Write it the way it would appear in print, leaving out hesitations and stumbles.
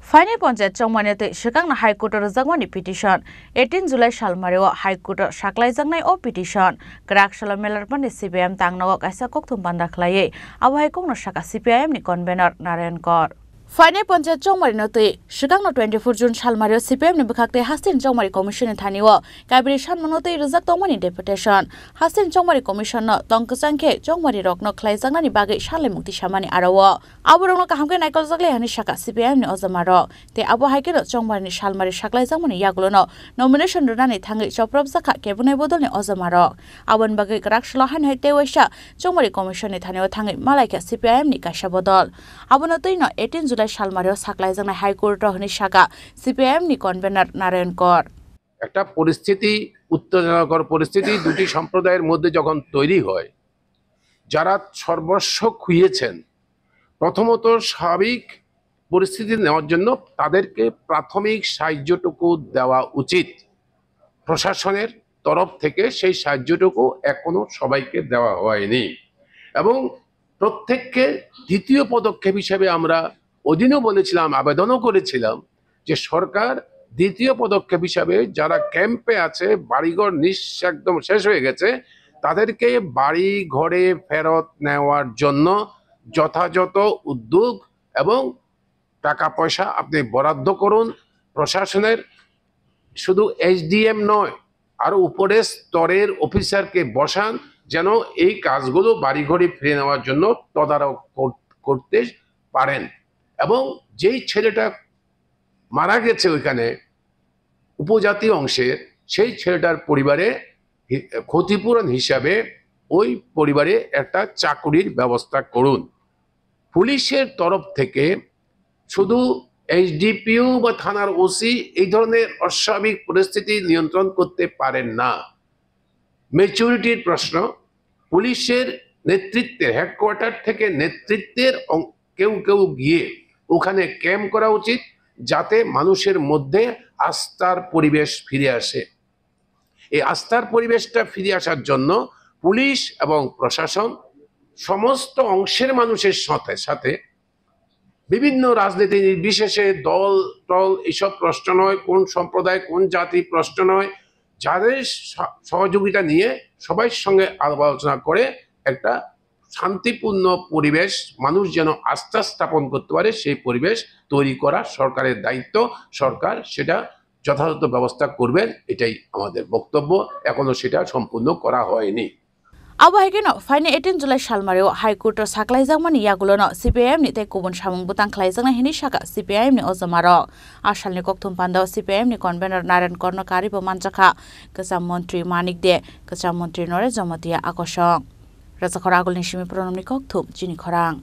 फाइने पञ्चायत चौमानियाते सिगांना हाइकोर्ट रोजागमानि पिटिशन 18 जुलाई सालमारियाव हाइकोर्ट साख्लायजांनाय अ पिटिशन ग्राकशाला मेलारपनि सीपीएम तांनाव कायसा कक्थुम बान्दाख्लायै आबहायखौनो साका सीपीआईएम नि कन्भेनर नारायण कर फाइने पञ्चायत चौमारिनोते सिगांना 24 जुन सालमारियाव सीपीएम नि बखाक्ते हासिन चौमारि कमिसन थानिव काबरि सानमनोते रोजाक तौमानि डेपुटेशन हासिन चौमारि कमिसन तंकसांखे चौमारि रक्न ख्लायजांनानि बागै साले मुक्ति सामानि आराव आबरंनो काहामके नायकल जगले हानि साका सीपीएम नि अजमार ते आबहायके चौमारिनि सालमारि साख्लायजांमानि यागुलनो नमिनेशन रुनानि थाङै चप्रब जाखा केबुनाय बदलनि अजमार आबन बागै ग्राकशाला हानि तेवैसा चौमारि कमिसन नि थानिव थाङै मालायका सीपीआईएम नि कायसा बदल आबनो तैनो 18 जुलाई सालमारियाव साख्लायजांनाय हाइकोर्ट हनि शाखा सीपीआईएम नि कन्भेनर नारायण कर একটা পরিস্থিতি উত্তেজনাকর পরিস্থিতি দুটি সম্প্রদায়ের মধ্যে যখন তৈরি হয় যারা সর্বস্ব খুইয়েছেন প্রথমত স্বাভাবিক পরিস্থিতি নেওয়ার জন্য তাদেরকে প্রাথমিক সাহায্যটুকু দেওয়া উচিত প্রশাসনের তরফ থেকে সেই সাহায্যটুকু এখনো সবাইকে দেওয়া হয়নি এবং প্রত্যেককে দ্বিতীয় পদক্ষেপ হিসেবে আমরা ওদিনও বলেছিলাম আবেদনও করেছিলাম যে সরকার দ্বিতীয় পদক্ষেপ হিসাবে যারা ক্যাম্পে আছে বাড়িঘর একদম শেষ হয়ে গেছে তাদেরকে বাড়ি ঘরে ফেরত নেওয়ার জন্য যথাযথ উদ্যোগ এবং টাকা পয়সা আপনি বরাদ্দ করুন প্রশাসনের শুধু এসডিএম নয় আরো উপরের স্তরের অফিসারকে বসান যেন এই কাজগুলো বাড়িঘরে ফিরে নেওয়ার জন্য তদারক করতে পারেন এবং যেই ছেলেটা মারা গেছে ওইখানে উপজাতি অংশের সেই ছেলেটার পরিবারে ক্ষতিপূরণ হিসাবে ওই পরিবারে একটা চাকরির ব্যবস্থা করুন পুলিশের তরফ থেকে শুধু এইচডিপিও বা থানার ওসি এই ধরনের অস্বাভাবিক পরিস্থিতি নিয়ন্ত্রণ করতে পারেন না ম্যাচুরিটির প্রশ্ন পুলিশের নেতৃত্বে হেডকোয়ার্টার থেকে নেতৃত্বের কেউ কেউ গিয়ে ওখানে ক্যাম্প করা উচিত যাতে মানুষের মধ্যে আস্থার পরিবেশ ফিরে আসে এই আস্থার পরিবেশটা ফিরে আসার জন্য পুলিশ এবং প্রশাসন সমস্ত অংশের মানুষের সাথে সাথে বিভিন্ন রাজনীতি নির্বিশেষে দল টল এসব প্রশ্ন নয় কোন সম্প্রদায় কোন জাতি প্রশ্ন নয় যাদের সহযোগিতা নিয়ে সবার সঙ্গে আলাপ আলোচনা করে একটা শান্তিপূর্ণ পরিবেশ মানুষ যেন আস্থা স্থাপন করতে পারে সেই পরিবেশ তৈরি করা সরকারের দায়িত্ব সরকার সেটা যথাযথ ব্যবস্থা করবেন এটাই আমাদের বক্তব্য এখনো সেটা সম্পূর্ণ করা হয়নি आबहायकेनो फाइने 18 जुलाई सालमारियाव हाइकोर्ट साख्लायजांमानि यागुलनो सीपीआईएम नि ते गुबुन सामुंबो तांख्लायजांनाय हिनि साका सीपीआईएम नि अजमार आसालनि कक्थुम पान्दाव सीपीआईएम नि कन्भेनर नारायण कर्णकारीबो मानजाखा गोजाम मन्त्री मानिक दे गोजाम मन्त्री नरेन्द्र जमतिया आकर्षक राजाखर आगोलनि सिमी प्रनमनि कक्थुम जिनि खरां।